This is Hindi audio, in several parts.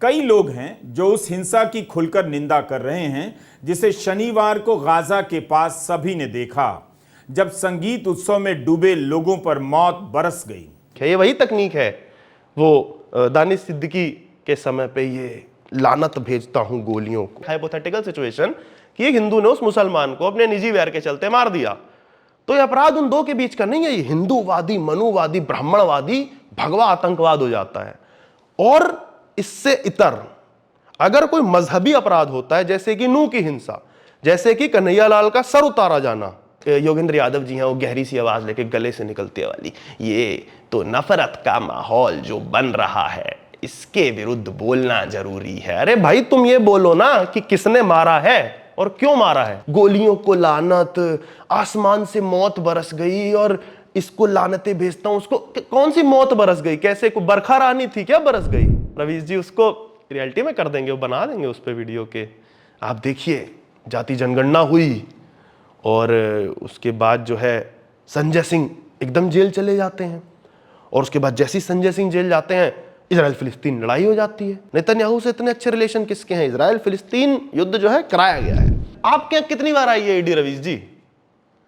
कई लोग हैं जो उस हिंसा की खुलकर निंदा कर रहे हैं जिसे शनिवार को गाजा के पास सभी ने देखा, जब संगीत उत्सव में डूबे लोगों पर मौत बरस गई। ये वही तकनीक है वो दानिश सिद्दीकी के समय पे ये लानत भेजता हूं गोलियों को, हाइपोथेटिकल सिचुएशन कि एक हिंदू ने उस मुसलमान को अपने निजी वैर के चलते मार दिया, तो ये अपराध उन दो के बीच का नहीं है, ये हिंदूवादी, मनुवादी, ब्राह्मणवादी, भगवा आतंकवाद हो जाता है। और इससे इतर अगर कोई मजहबी अपराध होता है, जैसे कि नूह की हिंसा, जैसे कि कन्हैयालाल का सर उतारा जाना, योगेंद्र यादव जी हैं वो गहरी सी आवाज लेके गले से निकलती वाली, ये तो नफरत का माहौल जो बन रहा है, इसके विरुद्ध बोलना जरूरी है। अरे भाई तुम ये बोलो ना कि किसने मारा है और क्यों मारा है। गोलियों को लानत, आसमान से मौत बरस गई और इसको लानतें भेजता हूं, उसको कौन सी मौत बरस गई, कैसे कोई बरखा रानी थी क्या बरस गई। रवीश जी उसको रियलिटी में कर देंगे, वो बना देंगे उस पे वीडियो के, आप देखिए जाति जनगणना हुई और उसके बाद जो है संजय सिंह एकदम जेल चले जाते हैं, और उसके बाद जैसे ही संजय सिंह जेल जाते हैं इजराइल फिलिस्तीन लड़ाई हो जाती है। नेतन्याहू से इतने अच्छे रिलेशन किसके हैं, इजराइल फिलिस्तीन युद्ध जो है कराया गया है। आपके यहाँ कितनी बार आई है ईडी रवीश जी,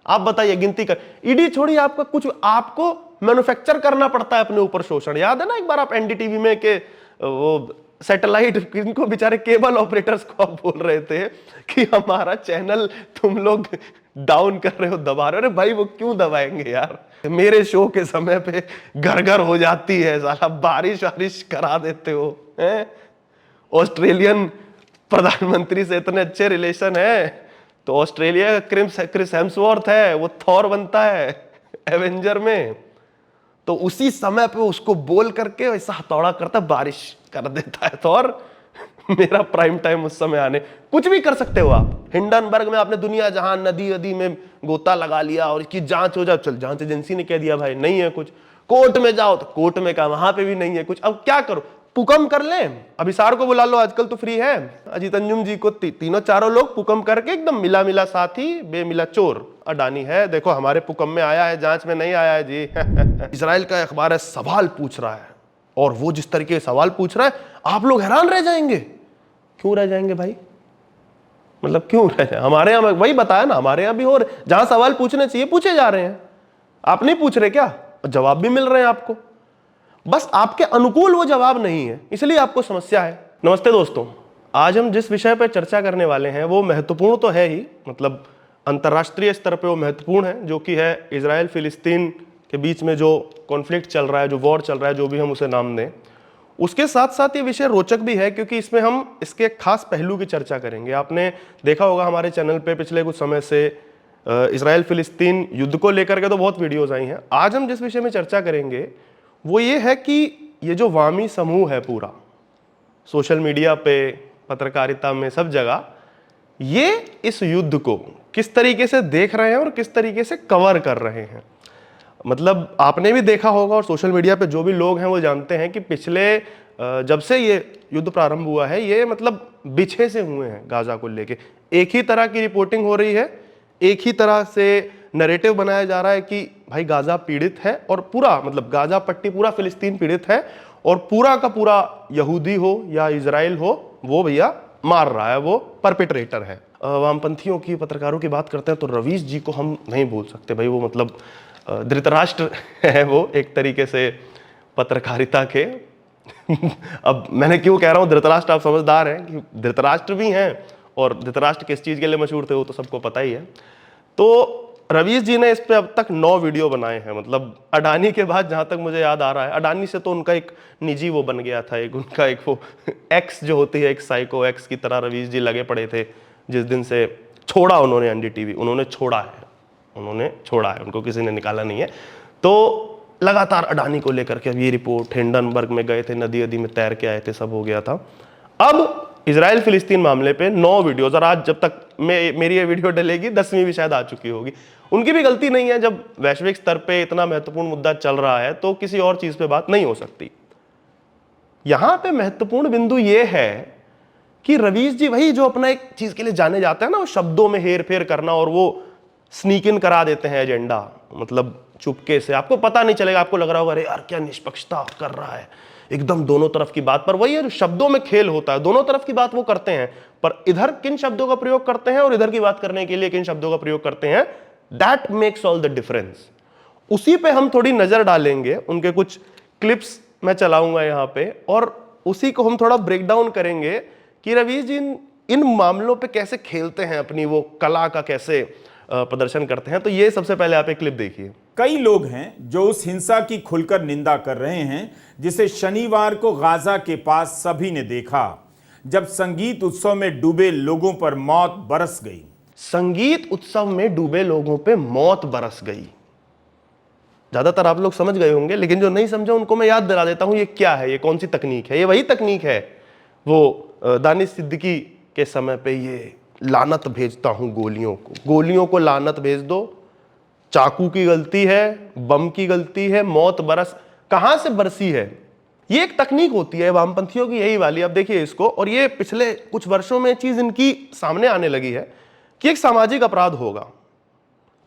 आप बताइए, गिनती कर। ईडी छोड़िए, आपका कुछ आपको मैन्युफैक्चर करना पड़ता है अपने ऊपर शोषण। याद है ना एक बार आप एनडीटीवी में के वो सैटेलाइट किनको बेचारे केबल ऑपरेटर्स को आप बोल रहे थे कि हमारा चैनल तुम लोग डाउन कर रहे हो, दबा रहे हो। अरे भाई वो क्यों दबाएंगे यार, मेरे शो के समय पे घर घर हो जाती है, साला बारिश वारिश करा देते हो हैं। ऑस्ट्रेलियन प्रधानमंत्री से इतने अच्छे रिलेशन है, तो ऑस्ट्रेलिया का क्रिस हेम्सवर्थ है, वो थॉर बनता है एवेंजर में, तो उसी समय पे उसको बोल करके ऐसा हथौड़ा करता, बारिश कर देता है थॉर। मेरा प्राइम टाइम उस समय आने, कुछ भी कर सकते हो आप। हिंडनबर्ग में आपने दुनिया जहां नदी वदी में गोता लगा लिया और इसकी जांच हो जाए, चल जांच एजेंसी ने कह दिया भाई नहीं है कुछ, कोर्ट में जाओ तो कोर्ट में कहा वहां पे भी नहीं है कुछ, अब क्या करो, पुकम कर लें। अभिसार को बुला लो, आजकल तो फ्री है, अजीत अंजुम जी को, तीनों चारों लोग पुकम करके एकदम मिला मिला साथी बेमिला चोर। अडानी है देखो हमारे पुकम में आया है, जांच में नहीं आया है जी। इजराइल का अखबार है, सवाल पूछ रहा है, और वो जिस तरीके से सवाल पूछ रहा है आप लोग हैरान रह जाएंगे। क्यों रह जाएंगे भाई, मतलब क्यों रह जाए, हमारे यहां वही बताया ना, हमारे यहां भी हो रहे, जहां सवाल पूछने चाहिए पूछे जा रहे हैं, आप नहीं पूछ रहे क्या, जवाब भी मिल रहे हैं आपको, बस आपके अनुकूल वो जवाब नहीं है, इसलिए आपको समस्या है। नमस्ते दोस्तों, आज हम जिस विषय पर चर्चा करने वाले हैं वो महत्वपूर्ण तो है ही, मतलब अंतर्राष्ट्रीय स्तर पे वो महत्वपूर्ण है, जो कि है इजराइल फिलिस्तीन के बीच में जो कॉन्फ्लिक्ट चल रहा है, जो वॉर चल रहा है, जो भी हम उसे नाम दें। उसके साथ साथ ये विषय रोचक भी है क्योंकि इसमें हम इसके खास पहलू की चर्चा करेंगे। आपने देखा होगा हमारे चैनल पे पिछले कुछ समय से इजराइल फिलिस्तीन युद्ध को लेकर के तो बहुत वीडियोज आई हैं। आज हम जिस विषय में चर्चा करेंगे वो ये है कि ये जो वामी समूह है पूरा, सोशल मीडिया पे, पत्रकारिता में, सब जगह, ये इस युद्ध को किस तरीके से देख रहे हैं और किस तरीके से कवर कर रहे हैं। मतलब आपने भी देखा होगा और सोशल मीडिया पे जो भी लोग हैं वो जानते हैं कि पिछले जब से ये युद्ध प्रारंभ हुआ है, ये मतलब बिछे से हुए हैं गाजा को लेके। एक ही तरह की रिपोर्टिंग हो रही है, एक ही तरह से नैरेटिव बनाया जा रहा है कि भाई गाजा पीड़ित है, और पूरा मतलब गाजा पट्टी पूरा फिलिस्तीन पीड़ित है, और पूरा का पूरा यहूदी हो या इजराइल हो वो भैया मार रहा है, वो परपेट्रेटर है। वामपंथियों की, पत्रकारों की बात करते हैं तो रवीश जी को हम नहीं भूल सकते भाई, वो मतलब धृतराष्ट्र है वो एक तरीके से पत्रकारिता के। अब मैंने क्यों कह रहा हूँ धृतराष्ट्र, आप समझदार हैं कि धृतराष्ट्र भी हैं, और धृतराष्ट्र किस चीज के लिए मशहूर थे वो तो सबको पता ही है। तो रवीश जी ने इस पे अब तक 9 वीडियो बनाए हैं, मतलब अडानी के बाद जहां तक मुझे याद आ रहा है। अडानी से तो उनका एक निजी वो बन गया था, एक उनका एक वो एक्स जो होती है, एक साइको एक्स की तरह रवीश जी लगे पड़े थे। जिस दिन से छोड़ा उन्होंने एनडीटीवी, उन्होंने छोड़ा है, उनको किसी ने निकाला नहीं है। तो लगातार अडानी को लेकर के अब ये रिपोर्ट, हिंडनबर्ग में गए थे, नदी नदी में तैर के आए थे, सब हो गया था। अब इजराइल फिलिस्तीन मामले पे 9 वीडियोज, और आज जब तक मेरी ये वीडियो डलेगी 10वीं भी शायद आ चुकी होगी। उनकी भी गलती नहीं है, जब वैश्विक स्तर पे इतना महत्वपूर्ण मुद्दा चल रहा है तो किसी और चीज पे बात नहीं हो सकती। यहां पे महत्वपूर्ण बिंदु ये है कि रवीश जी वही जो अपना एक चीज के लिए जाने जाते हैं ना, वो शब्दों में हेर फेर करना, और वो स्नीक इन करा देते हैं एजेंडा, मतलब चुपके से, आपको पता नहीं चलेगा, आपको लग रहा होगा अरे यार क्या निष्पक्षता कर रहा है, एकदम दोनों तरफ की बात पर। वही है, शब्दों में खेल होता है, दोनों तरफ की बात वो करते हैं, पर इधर किन शब्दों का प्रयोग करते हैं और इधर की बात करने के लिए किन शब्दों का प्रयोग करते हैं, that makes all the difference. उसी पे हम थोड़ी नजर डालेंगे, उनके कुछ क्लिप्स मैं चलाऊंगा यहां पे, और उसी को हम थोड़ा ब्रेक डाउन करेंगे कि रवीश जी इन मामलों पे कैसे खेलते हैं, अपनी वो कला का कैसे प्रदर्शन करते हैं। तो ये सबसे पहले आप एक क्लिप देखिए। कई लोग हैं जो उस हिंसा की खुलकर निंदा कर रहे हैं जिसे शनिवार को गाजा के पास सभी ने देखा, जब संगीत उत्सव में डूबे लोगों पर मौत बरस गई। संगीत उत्सव में डूबे लोगों पे मौत बरस गई। ज्यादातर आप लोग समझ गए होंगे, लेकिन जो नहीं समझे उनको मैं याद दिला देता हूं ये क्या है, ये कौन सी तकनीक है। ये वही तकनीक है, वो दानिश सिद्दीकी के समय पे ये लानत भेजता हूं गोलियों को लानत भेज दो, चाकू की गलती है, बम की गलती है, मौत बरस, कहां से बरसी है। ये एक तकनीक होती है वामपंथियों की, यही वाली। अब देखिए इसको, और ये पिछले कुछ वर्षों में चीज इनकी सामने आने लगी है कि एक सामाजिक अपराध होगा,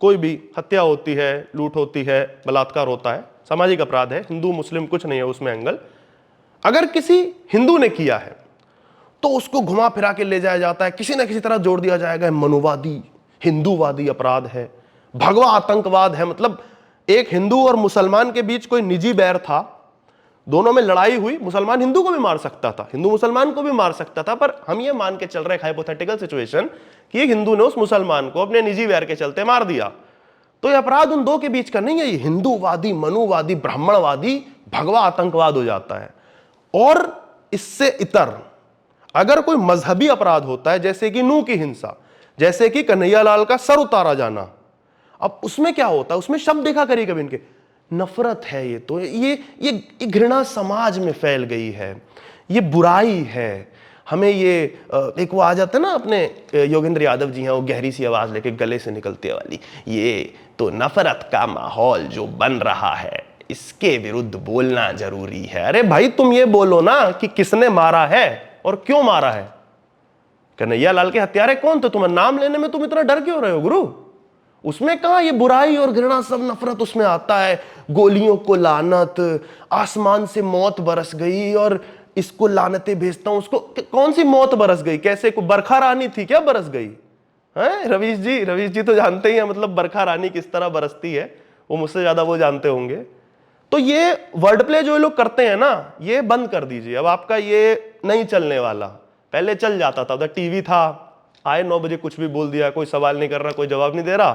कोई भी हत्या होती है, लूट होती है, बलात्कार होता है, सामाजिक अपराध है, हिंदू मुस्लिम कुछ नहीं है उसमें एंगल। अगर किसी हिंदू ने किया है तो उसको घुमा फिरा के ले जाया जाता है, किसी ना किसी तरह जोड़ दिया जाएगा, मनुवादी हिंदूवादी अपराध है, भगवा आतंकवाद है। मतलब एक हिंदू और मुसलमान के बीच कोई निजी बैर था, दोनों में लड़ाई हुई, मुसलमान हिंदू को भी मार सकता था, हिंदू मुसलमान को भी मार सकता था, पर हम ये मान के चल रहे हैं हाइपोथेटिकल सिचुएशन कि एक हिंदू ने उस मुसलमान को अपने निजी बैर के चलते मार दिया, तो यह अपराध उन दो के बीच का नहीं है, ये हिंदूवादी, मनुवादी, ब्राह्मणवादी, भगवा आतंकवाद हो जाता है। और इससे इतर अगर कोई मजहबी अपराध होता है, जैसे कि नूह की हिंसा, जैसे कि कन्हैयालाल का सर उतारा जाना, अब उसमें क्या होता है, उसमें शब्द देखा करिए कभी इनके, नफरत है, ये तो ये घृणा समाज में फैल गई है, ये बुराई है, हमें ये एक वो आ जाता है ना, अपने योगेंद्र यादव जी हैं, वो गहरी सी आवाज लेके गले से निकलती है वाली, ये तो नफरत का माहौल जो बन रहा है, इसके विरुद्ध बोलना जरूरी है। अरे भाई तुम ये बोलो ना कि किसने मारा है और क्यों मारा है। कन्हैयालाल के हत्यारे कौन थे, तुम्हारा नाम लेने में तुम इतना डर क्यों रहे हो गुरु। उसमें कहा ये बुराई और घृणा सब नफरत उसमें आता है, गोलियों को लानत, आसमान से मौत बरस गई और इसको लानतें भेजता हूं उसको। कौन सी मौत बरस गई, कैसे, को बरखा रानी थी क्या बरस गई है। रवीश जी तो जानते ही हैं, मतलब बरखा रानी किस तरह बरसती है, वो मुझसे ज्यादा वो जानते होंगे। तो ये वर्ड प्ले जो लोग करते हैं ना, ये बंद कर दीजिए, अब आपका ये नहीं चलने वाला। पहले चल जाता था, उधर टीवी था, आए 9 बजे कुछ भी बोल दिया, कोई सवाल नहीं कर रहा, कोई जवाब नहीं दे रहा,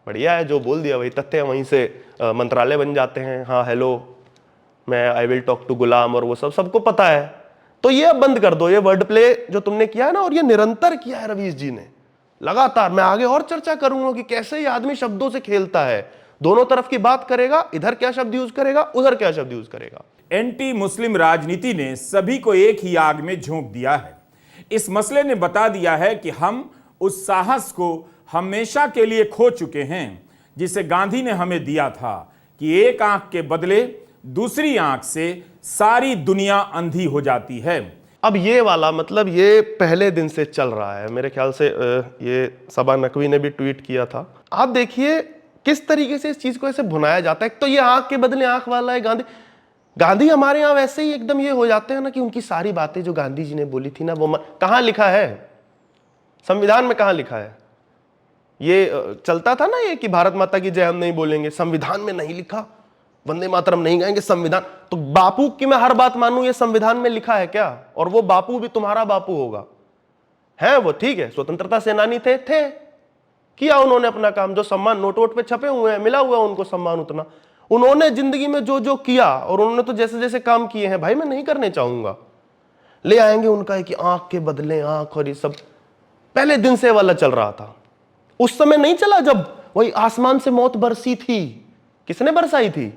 बढ़िया है, जो बोल दिया वही तथ्य है, वहीं से मंत्रालय बन जाते हैं। हाँ हेलो, मैं आई विल टॉक टू गुलाम, और वो सब सबको पता है। तो ये अब बंद कर दो, ये वर्ड प्ले जो तुमने किया है ना, और ये निरंतर किया है रवीश जी ने लगातार। मैं आगे और चर्चा करूंगा कि कैसे ये आदमी शब्दों से खेलता है, दोनों तरफ की बात करेगा, इधर क्या शब्द यूज करेगा, उधर क्या शब्द यूज करेगा। एंटी मुस्लिम राजनीति ने सभी को एक ही आग में झोंक दिया है। इस मसले ने बता दिया है कि हम उस साहस को हमेशा के लिए खो चुके हैं जिसे गांधी ने हमें दिया था कि एक आंख के बदले दूसरी आंख से सारी दुनिया अंधी हो जाती है। अब ये वाला मतलब ये पहले दिन से चल रहा है, मेरे ख्याल से ये सबा नकवी ने भी ट्वीट किया था। आप देखिए किस तरीके से इस चीज को ऐसे भुनाया जाता है। तो ये आंख के बदले आंख वाला है गांधी हमारे यहां वैसे ही एकदम ये हो जाते हैं ना कि उनकी सारी बातें जो गांधी जी ने बोली थी ना, वो कहां लिखा है, संविधान में कहां लिखा है। ये चलता था ना ये कि भारत माता की जय हम नहीं बोलेंगे, संविधान में नहीं लिखा, वंदे मातरम नहीं गाएंगे, संविधान। तो बापू की मैं हर बात मानूं, ये संविधान में लिखा है क्या, और वो बापू भी तुम्हारा बापू होगा, है वो, ठीक है, स्वतंत्रता सेनानी थे किया उन्होंने अपना काम, जो सम्मान नोट वोट पे छपे हुए हैं, मिला हुआ उनको सम्मान उतना, उन्होंने जिंदगी में जो जो किया, और उन्होंने तो जैसे जैसे काम किए हैं भाई मैं नहीं करने चाहूंगा। ले आएंगे उनका है कि आंख के बदले आंख, और ये सब पहले दिन से वाला चल रहा था। उस समय नहीं चला जब वही आसमान से मौत बरसी थी, किसने बरसाई थी,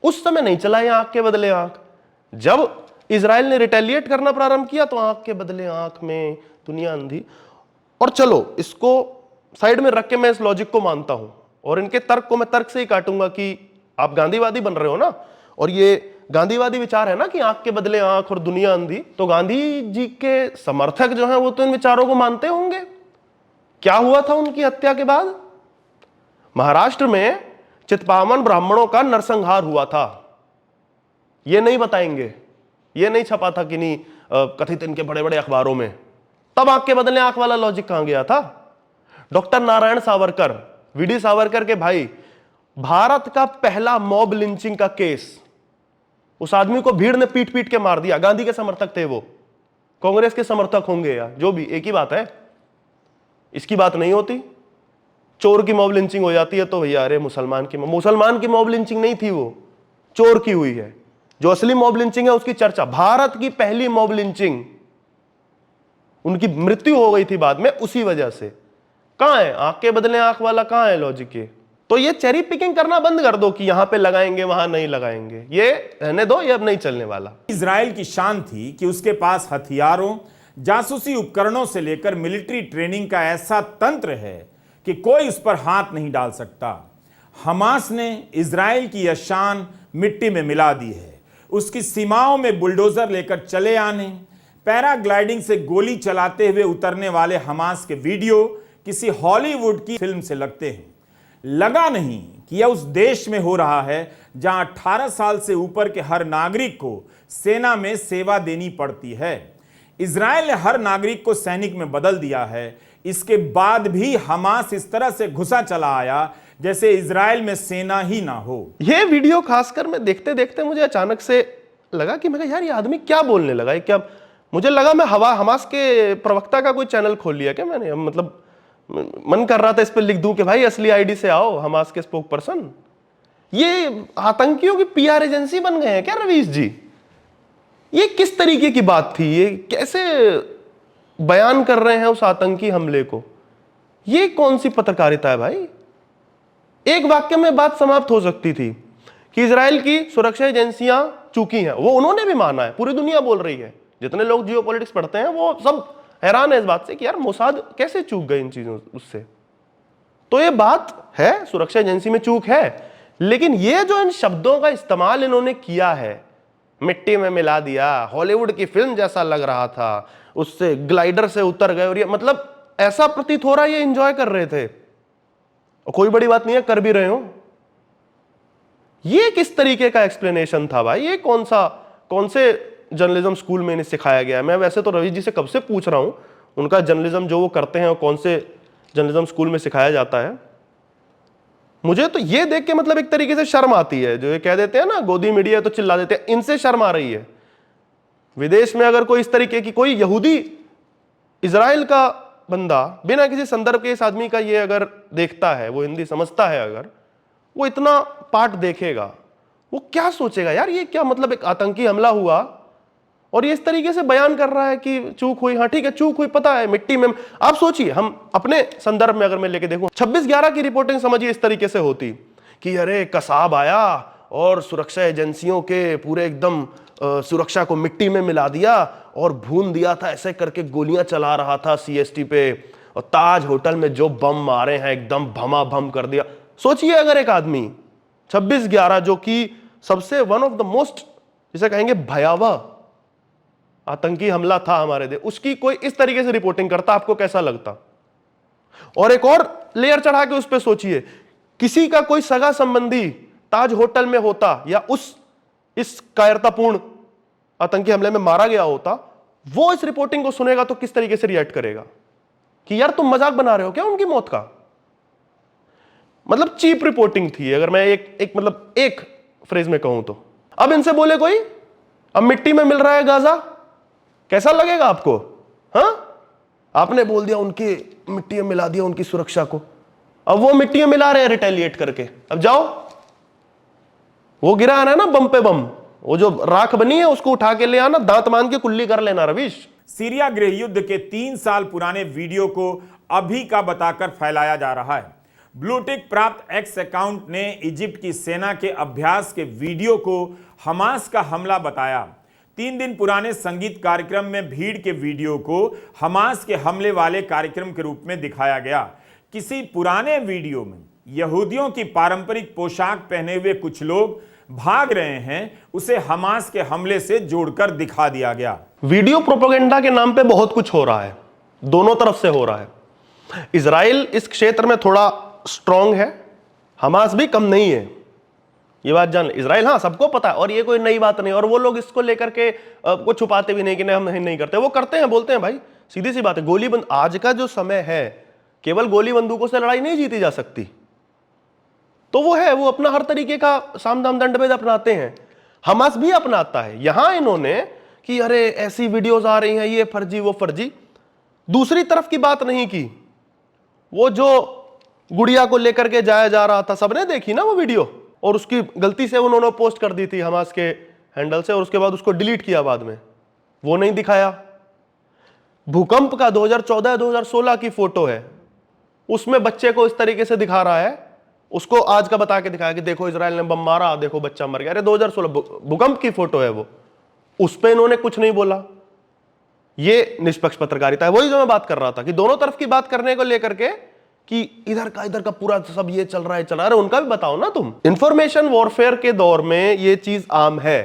उस समय नहीं चला ये आंख के बदले आंख। जब इजराइल ने रिटेलिएट करना प्रारंभ किया तो आंख के बदले आंख में दुनिया अंधी। और चलो इसको साइड में रख के मैं इस लॉजिक को मानता हूं, और इनके तर्क को मैं तर्क से ही काटूंगा कि आप गांधीवादी बन रहे हो ना, और ये गांधीवादी विचार है ना कि आंख के बदले आंख और दुनिया अंधी, तो गांधी जी के समर्थक जो हैं वो तो इन विचारों को मानते होंगे। क्या हुआ था उनकी हत्या के बाद, महाराष्ट्र में चित्पावन ब्राह्मणों का नरसंहार हुआ था, ये नहीं बताएंगे, ये नहीं छपा था कि नहीं कथित इनके बड़े बड़े अखबारों में। तब आंख के बदले आंख वाला लॉजिक कहां गया था? डॉक्टर नारायण सावरकर, वीडी सावरकर के भाई, भारत का पहला मॉब लिंचिंग का केस, उस आदमी को भीड़ ने पीट पीट के मार दिया। गांधी के समर्थक थे वो, कांग्रेस के समर्थक होंगे या जो भी, एक ही बात है। इसकी बात नहीं होती। चोर की मॉब लिंचिंग हो जाती है तो भैया अरे मुसलमान की मॉब लिंचिंग नहीं थी, वो चोर की हुई है। जो असली मॉब लिंचिंग है उसकी चर्चा, भारत की पहली मॉब लिंचिंग, उनकी मृत्यु हो गई थी बाद में उसी वजह से। कहां है आंख के बदले आंख वाला, कहां है लॉजिक ये? तो ये चेरी पिकिंग करना बंद कर दो कि यहां पे लगाएंगे वहां नहीं लगाएंगे, ये रहने दो, ये अब नहीं चलने वाला। इजराइल की शान थी कि उसके पास हथियारों, जासूसी उपकरणों से लेकर मिलिट्री ट्रेनिंग का ऐसा तंत्र है कि कोई उस पर हाथ नहीं डाल सकता। हमास ने इजराइल की यह शान मिट्टी में मिला दी है। उसकी सीमाओं में बुलडोजर लेकर चले आने, पैराग्लाइडिंग से गोली चलाते हुए उतरने वाले हमास के वीडियो किसी हॉलीवुड की फिल्म से लगते हैं। लगा नहीं कि यह उस देश में हो रहा है जहां 18 साल से ऊपर के हर नागरिक को सेना में सेवा देनी पड़ती है। इजराइल ने हर नागरिक को सैनिक में बदल दिया है। इसके बाद भी हमास इस तरह से घुसा चला आया जैसे इजराइल में सेना ही ना हो। ये वीडियो खासकर मैं देखते देखते मुझे अचानक से लगा कि मैं यार ये आदमी क्या बोलने लगा है, क्या? मुझे लगा मैं हमास के प्रवक्ता का कोई चैनल खोल लिया क्या मैंने? मतलब मन कर रहा था इस पर लिख दूं कि भाई असली आईडी से आओ, हमास के स्पोक पर्सन। ये आतंकियों की पीआर एजेंसी बन गए हैं क्या रवीश जी? ये किस तरीके की बात थी? ये कैसे बयान कर रहे हैं उस आतंकी हमले को? ये कौन सी पत्रकारिता है भाई? एक वाक्य में बात समाप्त हो सकती थी कि इजराइल की सुरक्षा एजेंसियां चूकी हैं। वो उन्होंने भी माना है, पूरी दुनिया बोल रही है। जितने लोग जियोपॉलिटिक्स पढ़ते हैं वो सब हैरान है इस बात से कि यार मोसाद कैसे चूक गए इन चीजों उससे। तो ये बात है, सुरक्षा एजेंसी में चूक है, लेकिन ये जो इन शब्दों का इस्तेमाल इन्होंने किया है, मिट्टी में मिला दिया, हॉलीवुड की फिल्म जैसा लग रहा था, उससे ग्लाइडर से उतर गए, और ये मतलब ऐसा प्रतीत हो रहा है ये एंजॉय कर रहे थे। और कोई बड़ी बात नहीं है, कर भी रहे हो। ये किस तरीके का एक्सप्लेनेशन था भाई? ये कौन से जर्नलिज्म स्कूल में इन्हें सिखाया गया है? मैं वैसे तो रवि जी से कब से पूछ रहा हूं, उनका जर्नलिज्म जो वो करते हैं और कौन से जर्नलिज्म स्कूल में सिखाया जाता है। मुझे तो ये देख के मतलब एक तरीके से शर्म आती है। जो ये कह देते हैं ना गोदी मीडिया तो चिल्ला देते हैं, इनसे शर्म आ रही है। विदेश में अगर कोई इस तरीके की, कोई यहूदी इजराइल का बंदा बिना किसी संदर्भ के इस आदमी का ये अगर देखता है, वो हिंदी समझता है, अगर वो इतना पार्ट देखेगा, वो क्या सोचेगा यार? ये क्या मतलब, एक आतंकी हमला हुआ और ये इस तरीके से बयान कर रहा है कि चूक हुई। हाँ ठीक है, चूक हुई, पता है, मिट्टी में। आप सोचिए, हम अपने संदर्भ में अगर मैं लेके देखूं, 26/11 की रिपोर्टिंग समझिए इस तरीके से होती कि अरे कसाब आया और सुरक्षा एजेंसियों के पूरे एकदम सुरक्षा को मिट्टी में मिला दिया और भून दिया था, ऐसे करके गोलियां चला रहा था सीएसटी पे, और ताज होटल में जो बम मारे हैं एकदम भमाभम कर दिया। सोचिए अगर एक आदमी 26/11 जो कि सबसे वन ऑफ द मोस्ट, जिसे कहेंगे भयावह आतंकी हमला था हमारे देश, उसकी कोई इस तरीके से रिपोर्टिंग करता, आपको कैसा लगता? और एक और लेयर चढ़ा के उस पर सोचिए, किसी का कोई सगा संबंधी ताज होटल में होता या इस कायरतापूर्ण आतंकी हमले में मारा गया होता, वो इस रिपोर्टिंग को सुनेगा तो किस तरीके से रिएक्ट करेगा कि यार तुम मजाक बना रहे हो क्या उनकी मौत का? मतलब चीप रिपोर्टिंग थी, अगर मैं एक फ्रेज में कहूं तो। अब इनसे बोले कोई, अब मिट्टी में मिल रहा है गाजा, कैसा लगेगा आपको? हाँ, आपने बोल दिया उनकी मिट्टी में मिला दिया उनकी सुरक्षा को, अब वो मिट्टी में मिला रहे हैं रिटेलिएट करके। अब जाओ, वो गिरा है ना बम पे बम, वो जो राख बनी है उसको उठा के ले आना, दांत मान के कुल्ली कर लेना रवीश। सीरिया गृह युद्ध के 3 साल पुराने वीडियो को अभी का बताकर फैलाया जा रहा है। ब्लूटिक प्राप्त एक्स अकाउंट ने इजिप्ट की सेना के अभ्यास के वीडियो को हमास का हमला बताया। 3 दिन पुराने संगीत कार्यक्रम में भीड़ के वीडियो को हमास के हमले वाले कार्यक्रम के रूप में दिखाया गया। किसी पुराने वीडियो में यहूदियों की पारंपरिक पोशाक पहने हुए कुछ लोग भाग रहे हैं, उसे हमास के हमले से जोड़कर दिखा दिया गया। वीडियो प्रोपेगेंडा के नाम पे बहुत कुछ हो रहा है, दोनों तरफ से हो रहा है। इजराइल इस क्षेत्र में थोड़ा स्ट्रांग है, हमास भी कम नहीं है। ये बात जान, इजराइल हाँ सबको पता है और ये कोई नई बात नहीं, और वो लोग इसको लेकर के को छुपाते भी नहीं कि नहीं हम नहीं करते, वो करते हैं, बोलते हैं भाई सीधी सी बात है। आज का जो समय है केवल गोली बंदूकों से लड़ाई नहीं जीती जा सकती, तो वो है, वो अपना हर तरीके का साम दाम दंड भेद अपनाते हैं, हमास भी अपनाता है। यहां इन्होंने कि अरे ऐसी वीडियोस आ रही हैं, ये फर्जी वो फर्जी, दूसरी तरफ की बात नहीं की। वो जो गुड़िया को लेकर के जाया जा रहा था, सबने देखी ना वो वीडियो, और उसकी गलती से उन्होंने पोस्ट कर दी थी हमास के हैंडल से, और उसके बाद उसको डिलीट किया बाद में, वो नहीं दिखाया। भूकंप का 2014-2016 की फोटो है, उसमें बच्चे को इस तरीके से दिखा रहा है, उसको आज का बता के दिखाया कि देखो इजराइल ने बम मारा, देखो बच्चा मर गया। अरे 2016 भूकंप की फोटो है वो, उस पे इन्होंने कुछ नहीं बोला। ये निष्पक्ष पत्रकारिता है, वही जो मैं बात कर रहा था कि दोनों तरफ की बात करने को लेकर के कि इधर का पूरा सब ये चल रहा है अरे उनका भी बताओ ना तुम। इंफॉर्मेशन वॉरफेयर के दौर में ये चीज आम है,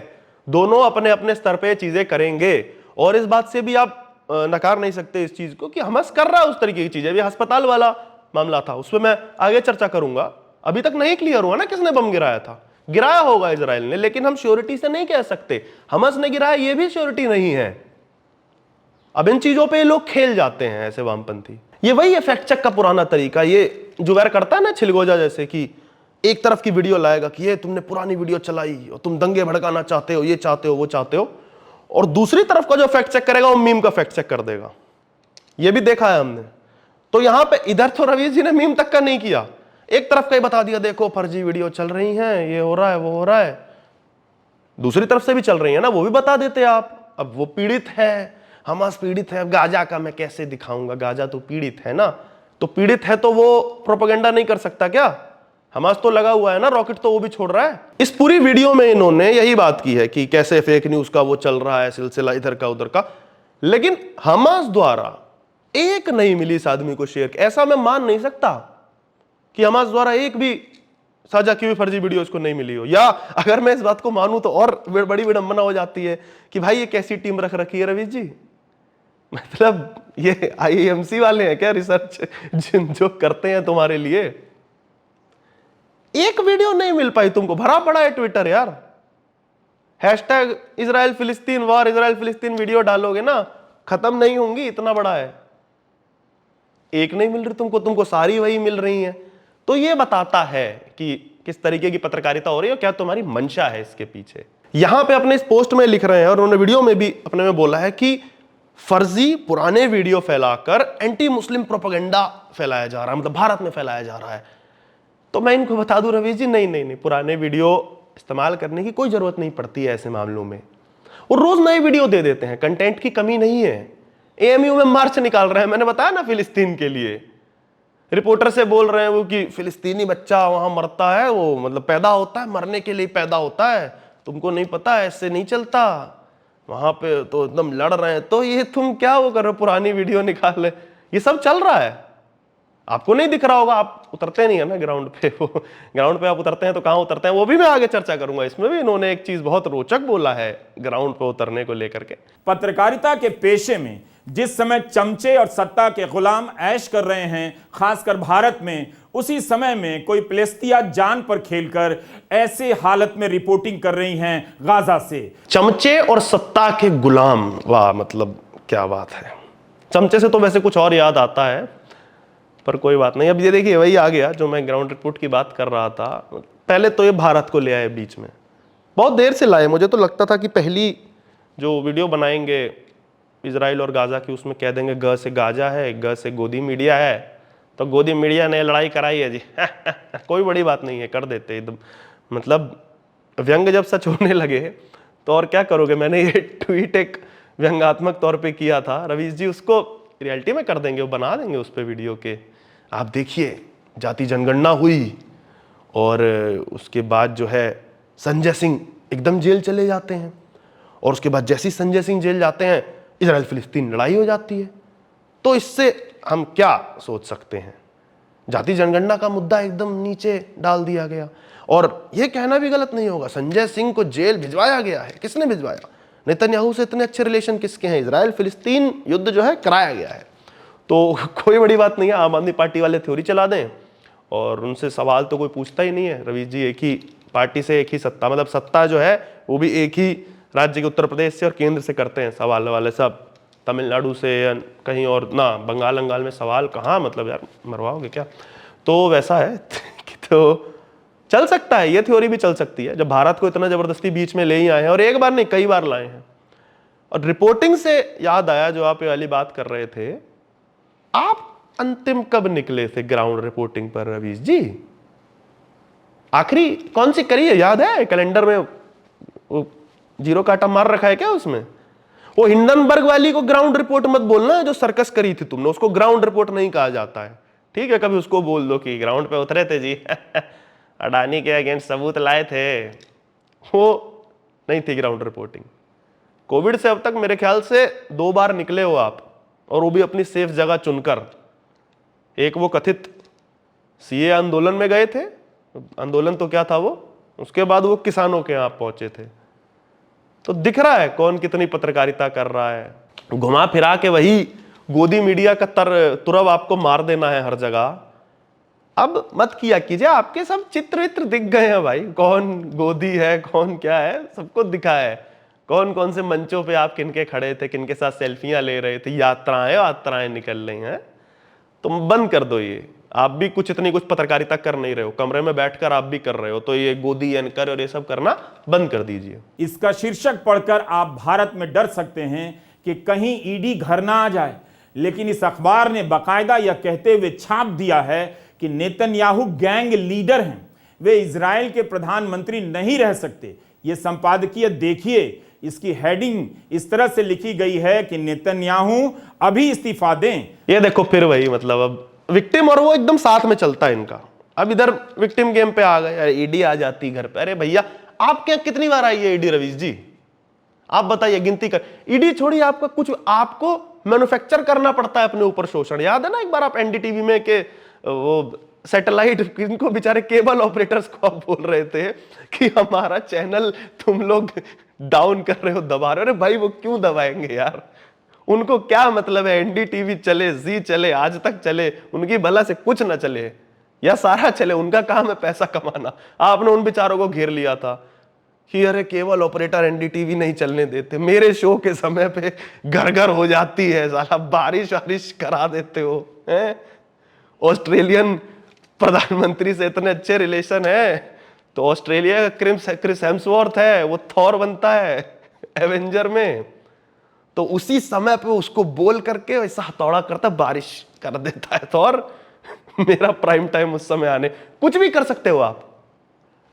दोनों अपने अपने स्तर पे चीजें करेंगे, और इस बात से भी आप नकार नहीं सकते इस चीज को कि हमास कर रहा है उस तरीके की चीजें। अभी अस्पताल वाला मामला था, उस पर मैं आगे चर्चा करूंगा, अभी तक नहीं क्लियर हुआ ना किसने बम गिराया था। गिराया होगा इजराइल ने, लेकिन हम श्योरिटी से नहीं कह सकते। हमास ने गिराया ये भी श्योरिटी नहीं है। अब इन चीजों पे लोग खेल जाते हैं ऐसे वामपंथी। ये वही है फैक्ट चेक का पुराना तरीका, ये जुबैर करता है ना छिलगोजा जैसे, कि एक तरफ की वीडियो लाएगा कि ये तुमने पुरानी वीडियो चलाई और तुम दंगे भड़काना चाहते हो, ये चाहते हो वो चाहते हो, और दूसरी तरफ का जो फैक्ट चेक करेगा वो मीम का फैक्ट चेक कर देगा। ये भी देखा है हमने। तो यहां पे इधर तो रवीश जी ने मीम तक का नहीं किया, एक तरफ का ही बता दिया देखो फर्जी वीडियो चल रही हैं, ये हो रहा है वो हो रहा है। दूसरी तरफ से भी चल रही है ना, वो भी बता देते आप। अब वो पीड़ित है, हमास पीड़ित है, गाजा का मैं कैसे दिखाऊंगा, गाजा तो पीड़ित है ना, तो पीड़ित है तो वो प्रोपेगेंडा नहीं कर सकता क्या? हमास तो लगा हुआ है ना, रॉकेट तो वो भी छोड़ रहा है। इस पूरी वीडियो में इन्होंने यही बात की है कि कैसे फेक न्यूज का वो चल रहा है सिलसिला इधर का उधर का, लेकिन हमास द्वारा एक नहीं मिली इस आदमी को शेयर। ऐसा मैं मान नहीं सकता कि हमास द्वारा एक भी साझा की हुई फर्जी वीडियो इसको नहीं मिली हो, या अगर मैं इस बात को मानूं तो और बड़ी विडंबना हो जाती है कि भाई ये कैसी टीम रख रखी है रवीश जी, मतलब ये आईएमसी वाले हैं क्या रिसर्च जो करते हैं तुम्हारे लिए? एक वीडियो नहीं मिल पाई तुमको, भरा पड़ा है ट्विटर यार, हैशटैग इजराइल फिलिस्तीन वॉर, इजराइल फिलिस्तीन वीडियो डालोगे ना खत्म नहीं होंगी, इतना बड़ा है। एक नहीं मिल रही तुमको सारी वही मिल रही है। तो ये बताता है कि किस तरीके की पत्रकारिता हो रही है, क्या तुम्हारी मंशा है इसके पीछे। यहां पे अपने इस पोस्ट में लिख रहे हैं, और उन्होंने वीडियो में भी अपने में बोला है कि फर्जी पुराने वीडियो फैलाकर एंटी मुस्लिम प्रोपेगेंडा फैलाया जा रहा है, मतलब भारत में फैलाया जा रहा है। तो मैं इनको बता दूं रवीश जी, नहीं, पुराने वीडियो इस्तेमाल करने की कोई जरूरत नहीं पड़ती है ऐसे मामलों में। और रोज नए वीडियो दे देते हैं, कंटेंट की कमी नहीं है। एएमयू में मार्च निकाल रहे हैं, मैंने बताया ना फिलिस्तीन के लिए, रिपोर्टर से बोल रहे हैं वो कि फिलिस्तीनी बच्चा वहां मरता है, वो मतलब पैदा होता है, मरने के लिए पैदा होता है, तुमको नहीं पता, ऐसे नहीं चलता, वहां पे तो एकदम लड़ रहे हैं। तो ये तुम क्या वो कर रहे हो, पुरानी वीडियो निकाल ले, ये सब चल रहा है, आपको नहीं दिख रहा होगा, आप उतरते नहीं है ना ग्राउंड पे। वो ग्राउंड पे आप उतरते हैं तो कहां उतरते हैं वो भी मैं आगे चर्चा करूंगा। इसमें भी इन्होंने एक चीज बहुत रोचक बोला है ग्राउंड पे उतरने को लेकर के। पत्रकारिता के पेशे में जिस समय चमचे और सत्ता के गुलाम ऐश कर रहे हैं, खासकर भारत में, उसी समय में कोई फिलिस्तीनिया जान पर खेलकर ऐसे हालत में रिपोर्टिंग कर रही हैं गाजा से। चमचे और सत्ता के गुलाम, वाह, मतलब क्या बात है। चमचे से तो वैसे कुछ और याद आता है, पर कोई बात नहीं। अब ये देखिए वही आ गया जो मैं ग्राउंड रिपोर्ट की बात कर रहा था। पहले तो ये भारत को ले आए बीच में, बहुत देर से लाए। मुझे तो लगता था कि पहली जो वीडियो बनाएंगे इजराइल और गाजा की, उसमें कह देंगे ग से गाजा है, ग से गोदी मीडिया है, तो गोदी मीडिया ने लड़ाई कराई है जी। कोई बड़ी बात नहीं है, कर देते एकदम। मतलब व्यंग जब सच होने लगे तो और क्या करोगे। मैंने ये ट्वीट एक व्यंगात्मक तौर पे किया था, रवीश जी उसको रियलिटी में कर देंगे, वो बना देंगे उस पर वीडियो के। आप देखिए जाति जनगणना हुई और उसके बाद जो है संजय सिंह एकदम जेल चले जाते हैं, और उसके बाद जैसे ही संजय सिंह जेल जाते हैं इजराइल फिलिस्तीन लड़ाई हो जाती है। तो इससे हम क्या सोच सकते हैं, जाति जनगणना का मुद्दा एकदम नीचे डाल दिया गया। और यह कहना भी गलत नहीं होगा, संजय सिंह को जेल भिजवाया गया है। किसने भिजवाया? नेतन्याहू से इतने अच्छे रिलेशन किसके हैं? इजराइल फिलिस्तीन युद्ध जो है कराया गया है, तो कोई बड़ी बात नहीं है। आम आदमी पार्टी वाले थ्योरी चला दें और उनसे सवाल तो कोई पूछता ही नहीं है। रवीश जी एक ही पार्टी से एक ही सत्ता, मतलब सत्ता जो है वो भी एक ही राज्य के उत्तर प्रदेश से और केंद्र से करते हैं सवाल वाले सब, तमिलनाडु से या कहीं और ना, बंगाल में सवाल कहाँ, मतलब यार मरवाओगे क्या। तो वैसा है कि तो चल सकता है, ये थ्योरी भी चल सकती है, जब भारत को इतना जबरदस्ती बीच में ले ही आए हैं, और एक बार नहीं कई बार लाए हैं। और रिपोर्टिंग से याद आया, जो आप ये वाली बात कर रहे थे, आप अंतिम कब निकले थे ग्राउंड रिपोर्टिंग पर रवीश जी? आखिरी कौन सी करी है, याद है? कैलेंडर में वो जीरो काटा मार रखा है क्या उसमें? वो हिंडनबर्ग वाली को ग्राउंड रिपोर्ट मत बोलना, जो सर्कस करी थी तुमने, उसको ग्राउंड रिपोर्ट नहीं कहा जाता है, ठीक है? कभी उसको बोल दो कि ग्राउंड पे उतरे थे जी अडानी के अगेंस्ट सबूत लाए थे, वो नहीं थी ग्राउंड रिपोर्टिंग। कोविड से अब तक मेरे ख्याल से 2 बार निकले हो आप, और वो भी अपनी सेफ जगह चुनकर। एक वो कथित सीए आंदोलन में गए थे, आंदोलन तो क्या था वो, उसके बाद वो किसानों के यहां पहुंचे थे। तो दिख रहा है कौन कितनी पत्रकारिता कर रहा है, घुमा फिरा के वही गोदी मीडिया का तुरब आपको मार देना है हर जगह। अब मत किया कीजिए, आपके सब चित्र वित्र दिख गए हैं भाई, कौन गोदी है कौन क्या है, सबको दिखा है, कौन कौन से मंचों पे आप किनके खड़े थे, किनके साथ सेल्फियां ले रहे थे, यात्राएं निकल रही हैं। तुम बंद कर दो ये, आप भी कुछ इतनी कुछ पत्रकारिता कर नहीं रहे हो, कमरे में बैठकर आप भी कर रहे हो, तो ये गोदी एंकर और ये सब करना बंद कर दीजिए। इसका शीर्षक पढ़कर आप भारत में डर सकते हैं कि कहीं ईडी घर ना आ जाए, लेकिन इस अखबार ने बाकायदा यह कहते हुए छाप दिया है कि नेतन्याहू गैंग लीडर हैं, वे इजराइल के प्रधानमंत्री नहीं रह सकते। ये संपादकीय देखिए, इसकी हेडिंग इस तरह से लिखी गई है कि नेतन्याहू अभी इस्तीफा दें। ये देखो फिर वही, मतलब अब विक्टिम और वो एकदम साथ में चलता है इनका। अब इधर विक्टिम गेम पे आ गए, ईडी आ जाती घर पे। अरे भैया आपके यहाँ कितनी बार आई है ईडी रवीश जी? आप बताइए, गिनती कर। ईडी छोड़िए, आपका कुछ आपको मैन्युफैक्चर करना पड़ता है अपने ऊपर शोषण। याद है ना एक बार आप एनडीटीवी में के वो सैटेलाइट किनको बेचारे केबल ऑपरेटर्स को आप बोल रहे थे कि हमारा चैनल तुम लोग डाउन कर रहे हो, दबा रहे हो। अरे भाई वो क्यों दबाएंगे यार, उनको क्या मतलब है? एनडीटीवी चले, जी चले, आज तक चले, उनकी भला से कुछ ना चले या सारा चले, उनका काम है पैसा कमाना। आपने उन बेचारों को घेर लिया था कि अरे केवल ऑपरेटर एनडीटीवी नहीं चलने देते, मेरे शो के समय पे घर घर हो जाती है, साला बारिश वारिश करा देते हो हैं? ऑस्ट्रेलियन प्रधानमंत्री से इतने अच्छे रिलेशन है, तो ऑस्ट्रेलिया का क्रिस हेम्सवर्थ है, वो थॉर बनता है एवेंजर में, तो उसी समय पे उसको बोल करके ऐसा हथौड़ा करता, बारिश कर देता है थॉर। मेरा प्राइम टाइम उस समय आने, कुछ भी कर सकते हो आप,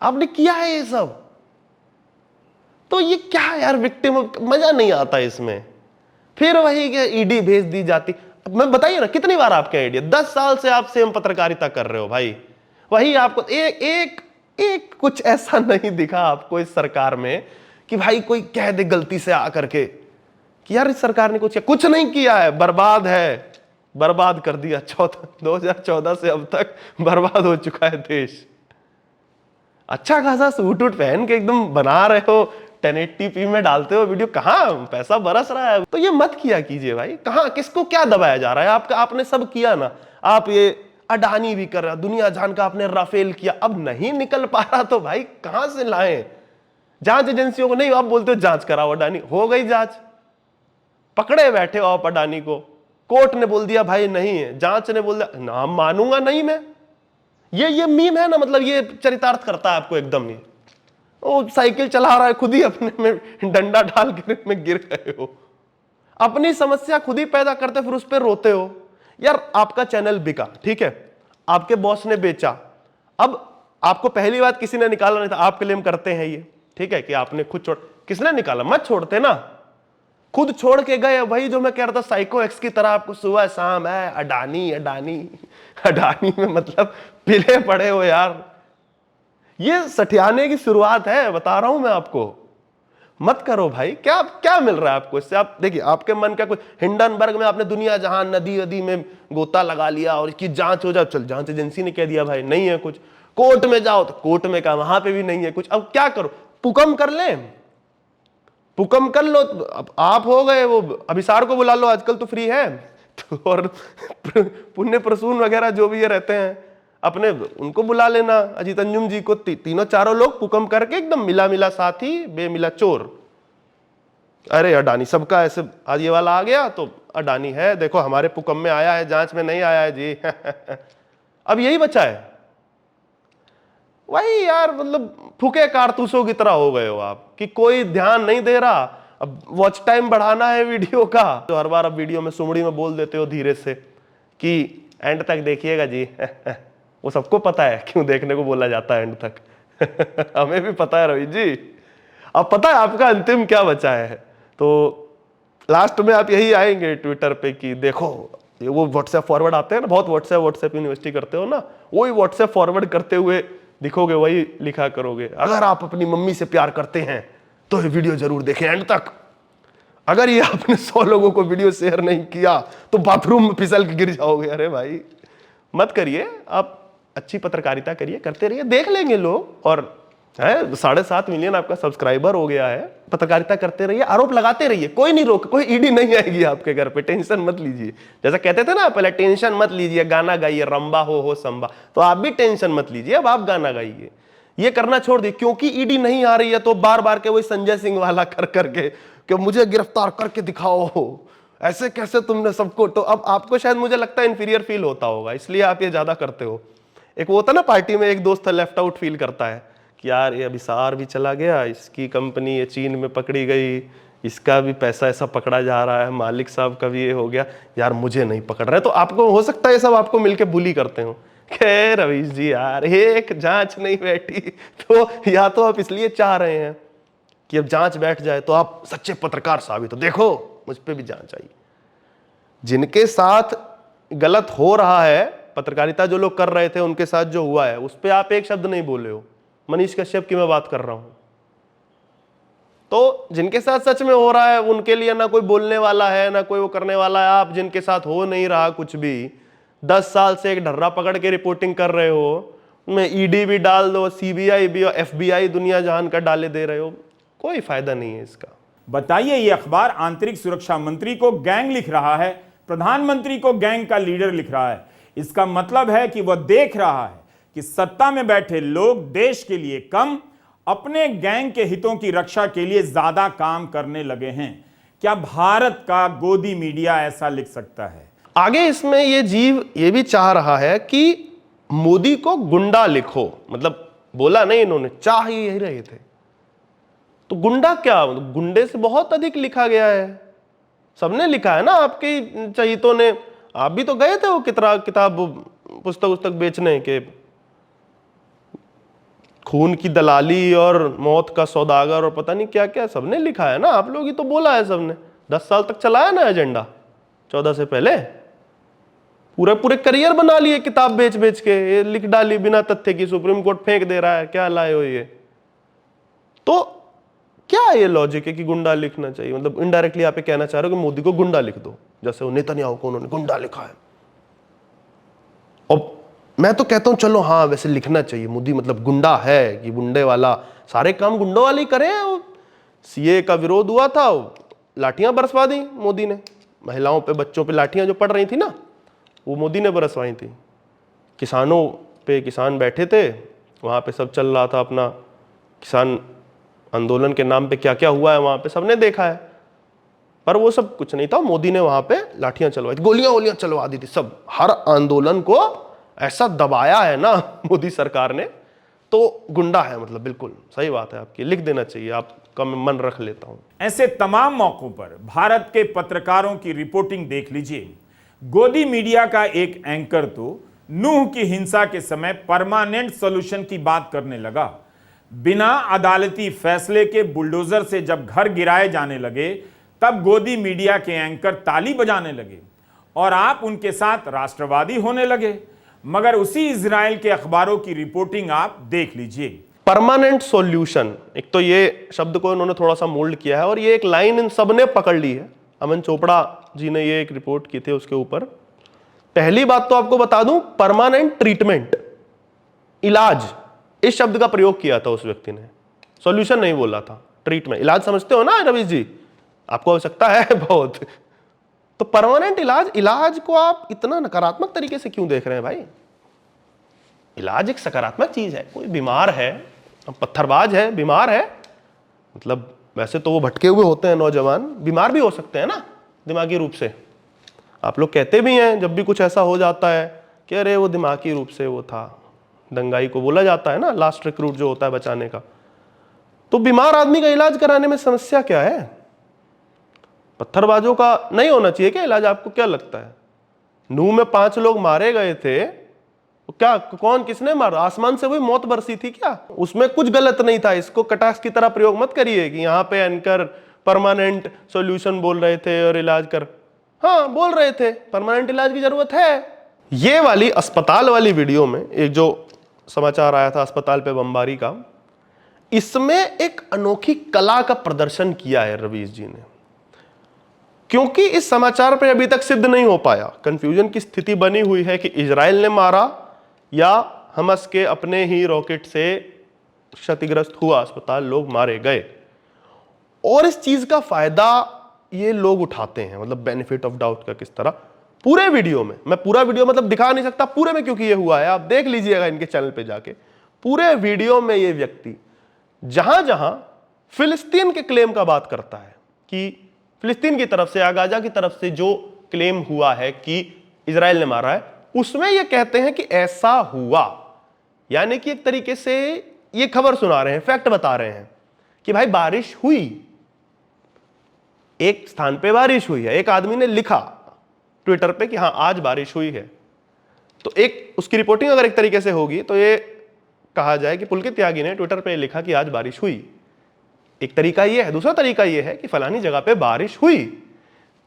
आपने किया है ये सब। तो ये क्या यार, विक्टिम, मजा नहीं आता इसमें। फिर वही ईडी भेज दी जाती। मैं बताइए ना कितनी बार आपके आइडिया, 10 साल से आप सेम पत्रकारिता कर रहे हो भाई, वही आपको एक कुछ ऐसा नहीं दिखा आपको इस सरकार में कि भाई कोई कह दे गलती से आकर के कि यार इस सरकार ने कुछ नहीं किया है, बर्बाद है, बर्बाद कर दिया। 2014 से अब तक बर्बाद हो चुका है देश। अच्छा खासा सूट वूट पहन के एकदम बना रहे हो, 1080p में डालते हो वीडियो, कहां पैसा बरस रहा है। तो ये मत किया कीजिए भाई, कहां किसको क्या दबाया जा रहा है? आपने सब किया ना, आप ये अडानी भी कर रहा, दुनिया जान का आपने राफेल किया, अब नहीं निकल पा रहा तो भाई कहां से लाएं? जांच एजेंसियों को नहीं, आप बोलते हो जांच कराओ अडानी, हो गई जांच, पकड़े बैठे हो आप अडानी को, कोर्ट ने बोल दिया भाई नहीं है, जांच ने बोल दिया ना, मानूंगा नहीं मैं। ये मीम है ना, मतलब ये चरितार्थ करता है आपको एकदम ही। वो साइकिल चला रहा है, खुद ही अपने में डंडा डाल के में गिर गए हो, अपनी समस्या खुद ही पैदा करते, फिर उस पर रोते हो। यार आपका चैनल बिका, ठीक है, आपके बॉस ने बेचा, अब आपको पहली बात किसी ने निकाला नहीं था, आप क्लेम करते हैं ये, ठीक है, कि आपने खुद छोड़, किसने निकाला? मत छोड़ते ना, खुद छोड़ के गए। वही जो मैं कह रहा था, साइको एक्स की तरह आपको सुबह शाम है अडानी अडानी अडानी में मतलब पिले पड़े हो यार। ये सठियाने की शुरुआत है, बता रहा हूं मैं आपको, मत करो भाई। क्या क्या मिल रहा है आपको इससे? आप देखिए, आपके मन का कुछ, हिंडनबर्ग में आपने दुनिया जहां नदी वदी में गोता लगा लिया और इसकी जांच हो जाए, चल जांच एजेंसी ने कह दिया भाई नहीं है कुछ, कोर्ट में जाओ तो कोर्ट में कहा वहां पे भी नहीं है कुछ। अब क्या करो? पुकम कर ले, पुकम कर लो। अब आप हो गए वो, अभिसार को बुला लो, आजकल तो फ्री है तो, और पुण्य प्रसून वगैरह जो भी ये रहते हैं, अपने उनको बुला लेना, अजीत अंजुम जी को, तीनों चारों लोग पुकम करके एकदम मिला मिला साथी बेमिला चोर। अरे अडानी सबका ऐसे, आज ये वाला आ गया तो अडानी है, देखो हमारे पुकम में आया है, जांच में नहीं आया है जी। अब यही बचा है। वही यार, मतलब फूके कारतूसों की तरह हो गए हो आप कि कोई ध्यान नहीं दे रहा। अब वॉच टाइम बढ़ाना है वीडियो का, तो हर बार अब वीडियो में सुमड़ी में बोल देते हो धीरे से कि एंड तक देखिएगा जी। वो सबको पता है क्यों देखने को बोला जाता है एंड तक। हमें भी पता है रवि जी। अब पता है आपका अंतिम क्या बचा है, तो लास्ट में आप यही आएंगे ट्विटर पे कि देखो ये वो व्हाट्सएप फॉरवर्ड आते हैं ना, बहुत व्हाट्सएप यूनिवर्सिटी करते हो ना, वही व्हाट्सएप फॉरवर्ड करते हुए दिखोगे, वही लिखा करोगे, अगर आप अपनी मम्मी से प्यार करते हैं तो ये वीडियो जरूर देखें एंड तक। अगर ये आपने 100 लोगों को वीडियो शेयर नहीं किया तो बाथरूम में फिसल के गिर जाओगे। अरे भाई मत करिए, आप अच्छी पत्रकारिता करिए, करते रहिए, देख लेंगे लोग। और है 7.5 मिलियन आपका सब्सक्राइबर हो गया है, पत्रकारिता करते रहिए, आरोप लगाते रहिए, कोई नहीं रोक, कोई ईडी नहीं आएगी आपके घर पे, टेंशन मत लीजिए। जैसा कहते थे ना पहले, टेंशन मत लीजिए, गाना गाइए, रंबा हो संबा, तो आप भी टेंशन मत लीजिए, अब आप गाना गाइए। ये करना छोड़ दिए, क्योंकि ईडी नहीं आ रही है तो बार बार के वही संजय सिंह वाला कर करके कि मुझे गिरफ्तार करके दिखाओ, ऐसे कैसे तुमने सबको, तो अब आपको शायद मुझे लगता है इंफीरियर फील होता होगा, इसलिए आप ये ज्यादा करते हो। एक वो होता ना पार्टी में, एक दोस्त लेफ्ट आउट फील करता है कि यार ये अभिसार भी चला गया, इसकी कंपनी ये चीन में पकड़ी गई, इसका भी पैसा ऐसा पकड़ा जा रहा है, मालिक साहब का भी ये हो गया, यार मुझे नहीं पकड़ रहे। तो आपको हो सकता है सब आपको मिलके बुली करते हो, खैर रवीश जी यार एक जांच नहीं बैठी, तो या तो आप इसलिए चाह रहे हैं कि अब जांच बैठ जाए तो आप सच्चे पत्रकार साबित हो, देखो मुझ पे भी जांच आई। जिनके साथ गलत हो रहा है, पत्रकारिता जो लोग कर रहे थे उनके साथ जो हुआ है, उस पर आप एक शब्द नहीं बोले हो। मनीष कश्यप की मैं बात कर रहा हूं। तो जिनके साथ सच में हो रहा है उनके लिए ना कोई बोलने वाला है, ना कोई वो करने वाला है। आप जिनके साथ हो नहीं रहा कुछ भी, 10 साल से एक ढर्रा पकड़ के रिपोर्टिंग कर रहे हो, उनमें ईडी भी डाल दो, सीबीआई भी और एफबीआई दुनिया जहान का डाले दे रहे हो, कोई फायदा नहीं है इसका। बताइए, ये अखबार आंतरिक सुरक्षा मंत्री को गैंग लिख रहा है, प्रधानमंत्री को गैंग का लीडर लिख रहा है। इसका मतलब है कि वह देख रहा है कि सत्ता में बैठे लोग देश के लिए कम, अपने गैंग के हितों की रक्षा के लिए ज्यादा काम करने लगे हैं। क्या भारत का गोदी मीडिया ऐसा लिख सकता है? आगे इसमें ये जीव ये भी चाह रहा है कि मोदी को गुंडा लिखो, मतलब बोला नहीं इन्होंने, चाह ही यही रहे थे। तो गुंडा क्या, गुंडे से बहुत अधिक लिखा गया है, सबने लिखा है ना, आपके चहितों ने। आप भी तो गए थे वो किताब पुस्तक बेचने के, खून की दलाली और मौत का सौदागर और पता नहीं क्या क्या, सबने लिखा है ना, आप लोग ही तो बोला है सबने। 10 साल तक चलाया ना एजेंडा, 14 से पहले पूरे करियर बना लिए किताब बेच बेच के, ये लिख डाली बिना तथ्य की, सुप्रीम कोर्ट फेंक दे रहा है, क्या लाए हो ये। तो क्या ये लॉजिक है कि गुंडा लिखना चाहिए? मतलब इनडायरेक्टली आप कहना चाह रहे हो कि मोदी को गुंडा लिख दो, जैसे वो नेतन्याहू को उन्होंने गुंडा लिखा है। और मैं तो कहता हूं चलो हाँ वैसे लिखना चाहिए, मोदी मतलब गुंडा है कि गुंडे वाला, सारे काम गुंडों वाले ही करे। सीए का विरोध हुआ था, लाठियां बरसवा दी मोदी ने, महिलाओं पे बच्चों पे लाठियां जो पड़ रही थी ना, वो मोदी ने बरसवाई थी। किसानों पे, किसान बैठे थे वहां पे, सब चल रहा था अपना, किसान आंदोलन के नाम पे क्या क्या हुआ है वहां पे सबने देखा है, पर वो सब कुछ नहीं था। मोदी ने वहां पे लाठियां चलवाई थी, गोलियां चलवा दी थी, सब हर आंदोलन को ऐसा दबाया है ना मोदी सरकार ने, तो गुंडा है। मतलब बिल्कुल सही बात है आपकी, लिख देना चाहिए, आपका मैं मन रख लेता हूं। ऐसे तमाम मौकों पर भारत के पत्रकारों की रिपोर्टिंग देख लीजिए। गोदी मीडिया का एक एंकर तो नूह की हिंसा के समय परमानेंट सॉल्यूशन की बात करने लगा। बिना अदालती फैसले के बुलडोजर से जब घर गिराए जाने लगे, तब गोदी मीडिया के एंकर ताली बजाने लगे और आप उनके साथ राष्ट्रवादी होने लगे। मगर उसी इजराइल के अखबारों की रिपोर्टिंग आप देख लीजिए। परमानेंट सॉल्यूशन, एक तो ये शब्द को इन्होंने थोड़ा सा मोल्ड किया है और ये एक लाइन इन सबने पकड़ ली है। अमन चोपड़ा जी ने ये एक रिपोर्ट की थी उसके ऊपर। पहली बात तो आपको बता दूं, परमानेंट ट्रीटमेंट, इलाज, इस शब्द का प्रयोग किया था उस व्यक्ति ने, सॉल्यूशन नहीं बोला था, ट्रीटमेंट। इलाज समझते हो ना रवीश जी, आपको आवश्यकता है बहुत। तो परमानेंट इलाज, इलाज को आप इतना नकारात्मक तरीके से क्यों देख रहे हैं भाई? इलाज एक सकारात्मक चीज है। कोई बीमार है, पत्थरबाज है, बीमार है, मतलब वैसे तो वो भटके हुए होते हैं नौजवान, बीमार भी हो सकते हैं ना दिमागी रूप से। आप लोग कहते भी हैं जब भी कुछ ऐसा हो जाता है कि अरे वो दिमागी रूप से वो था, दंगाई को बोला जाता है ना लास्ट रिक्रूट जो होता है बचाने का। तो बीमार आदमी का इलाज कराने में समस्या क्या है? पत्थरबाजों का नहीं होना चाहिए क्या इलाज? आपको क्या लगता है? नूह में 5 लोग मारे गए थे, तो क्या कौन किसने मारा? आसमान से वही मौत बरसी थी क्या? उसमें कुछ गलत नहीं था। इसको कटाक्ष की तरह प्रयोग मत करिए कि यहां पे एंकर परमानेंट सॉल्यूशन बोल रहे थे और इलाज कर, हाँ बोल रहे थे परमानेंट इलाज की जरूरत है। ये वाली अस्पताल वाली वीडियो में एक जो समाचार आया था अस्पताल पे बमबारी का, इसमें एक अनोखी कला का प्रदर्शन किया है रवीश जी ने। क्योंकि इस समाचार पे अभी तक सिद्ध नहीं हो पाया, कंफ्यूजन की स्थिति बनी हुई है कि इजराइल ने मारा या हमास के अपने ही रॉकेट से क्षतिग्रस्त हुआ अस्पताल, लोग मारे गए। और इस चीज का फायदा ये लोग उठाते हैं, मतलब बेनिफिट ऑफ डाउट का किस तरह। पूरे वीडियो में, मैं पूरा वीडियो मतलब दिखा नहीं सकता पूरे में क्योंकि ये हुआ है, आप देख लीजिएगा इनके चैनल पे जाके। पूरे वीडियो में ये व्यक्ति जहां जहां फिलिस्तीन के क्लेम का बात करता है कि फिलिस्तीन की तरफ से या गाजा की तरफ से जो क्लेम हुआ है कि इजराइल ने मारा है, उसमें ये कहते हैं कि ऐसा हुआ, यानी कि एक तरीके से ये खबर सुना रहे हैं, फैक्ट बता रहे हैं कि भाई बारिश हुई, एक स्थान पे बारिश हुई है। एक आदमी ने लिखा ट्विटर पे कि हाँ आज बारिश हुई है, तो एक उसकी रिपोर्टिंग अगर एक तरीके से होगी तो ये कहा जाए कि पुलकित त्यागी ने ट्विटर पे लिखा कि आज बारिश हुई। एक तरीका ये है। दूसरा तरीका ये है कि फलानी जगह पे बारिश हुई।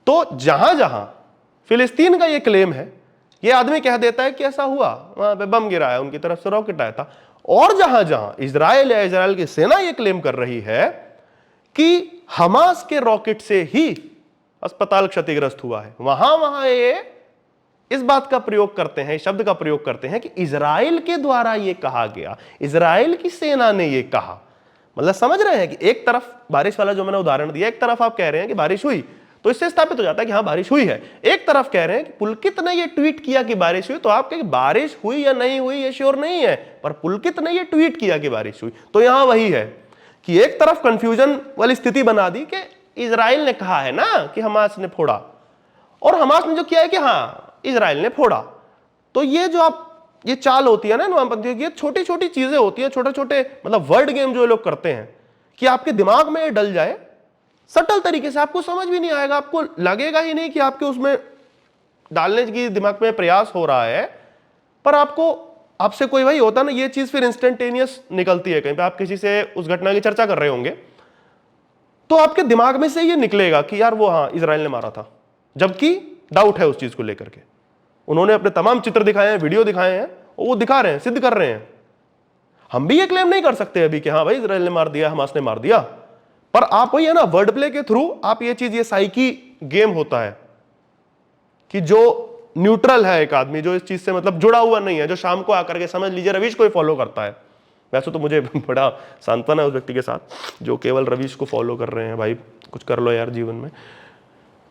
तो जहां जहां फिलिस्तीन का ये क्लेम है, ये आदमी कह देता है कि ऐसा हुआ, वहां पे बम गिरा है, उनकी तरफ से रॉकेट आया था। और जहां जहां इजराइल या इजराइल की सेना ये क्लेम कर रही है कि हमास के रॉकेट से ही अस्पताल क्षतिग्रस्त हुआ है, वहां वहां ये इस बात का प्रयोग करते हैं, शब्द का प्रयोग करते हैं कि इजराइल के द्वारा ये कहा गया, इजराइल की सेना ने ये कहा। मतलब समझ रहे हैं कि एक तरफ बारिश वाला जो मैंने उदाहरण दिया, एक तरफ आप कह रहे हैं कि बारिश हुई, तो इससे स्थापित हो जाता है कि हाँ बारिश हुई है। एक तरफ कह रहे हैं कि पुलकित ने ये ट्वीट किया कि बारिश हुई, तो आप कहें बारिश हुई या नहीं हुई ये श्योर नहीं है, पर पुलकित ने ये ट्वीट किया कि बारिश हुई। तो यहां वही है कि एक तरफ कंफ्यूजन वाली स्थिति बना दी कि इजराइल ने कहा है ना कि हमास ने फोड़ा, और हमास ने जो किया है कि हाँ इजराइल ने फोड़ा। तो ये जो आप ये चाल होती है ना वामपंथियों की, छोटी छोटी चीजें होती है, छोटे छोटे मतलब वर्ड गेम जो लोग करते हैं कि आपके दिमाग में ये डल जाए सटल तरीके से, आपको समझ भी नहीं आएगा, आपको लगेगा ही नहीं कि आपके उसमें डालने की दिमाग में प्रयास हो रहा है, पर आपसे कोई वही होता ना, ये चीज फिर इंस्टेंटेनियस निकलती है। कहीं पे आप किसी से उस घटना की चर्चा कर रहे होंगे तो आपके दिमाग में से ये निकलेगा कि यार वो हाँ इजराइल ने मारा था, जबकि डाउट है उस चीज को लेकर के। उन्होंने अपने तमाम चित्र दिखाए हैं, वीडियो दिखाए हैं, और वो दिखा रहे हैं, सिद्ध कर रहे हैं। हम भी ये क्लेम नहीं कर सकते अभी कि हाँ भाई इजराइल ने मार दिया, हमास ने मार दिया, पर आप वही है ना वर्ड प्ले के थ्रू आप ये चीज, ये साइकी गेम होता है कि जो न्यूट्रल है एक आदमी, जो इस चीज से मतलब जुड़ा हुआ नहीं है, जो शाम को आकर के समझ लीजिए रवीश को ही फॉलो करता है। वैसे तो मुझे बड़ा सांत्वना है उस व्यक्ति के साथ जो केवल रवीश को फॉलो कर रहे हैं, भाई कुछ कर लो यार जीवन में।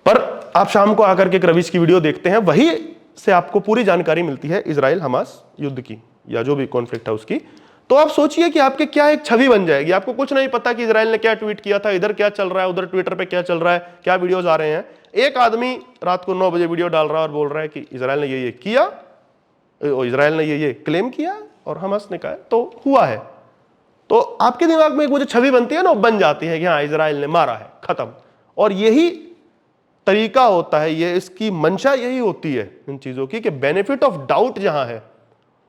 पर आप शाम को आकर के एक रवीश की वीडियो देखते हैं, वही से आपको पूरी जानकारी मिलती है इजराइल हमास युद्ध की या जो भी कॉन्फ्लिक्ट है उसकी। तो आप सोचिए कि आपके क्या एक छवि बन जाएगी। आपको कुछ नहीं पता कि इजराइल ने क्या ट्वीट किया था, इधर क्या चल रहा है, उधर ट्विटर पे क्या चल रहा है, क्या वीडियोस आ रहे हैं। एक आदमी रात को 9 बजे वीडियो डाल रहा है और बोल रहा है कि इजराइल ने ये किया, इजराइल ने ये क्लेम किया और हमास ने कहा तो हुआ है। तो आपके दिमाग में एक वो जो छवि बनती है ना, बन जाती है कि हाँ इजराइल ने मारा है, खत्म। और यही तरीका होता है, ये इसकी मंशा यही होती है इन चीजों की कि बेनिफिट ऑफ डाउट जहां है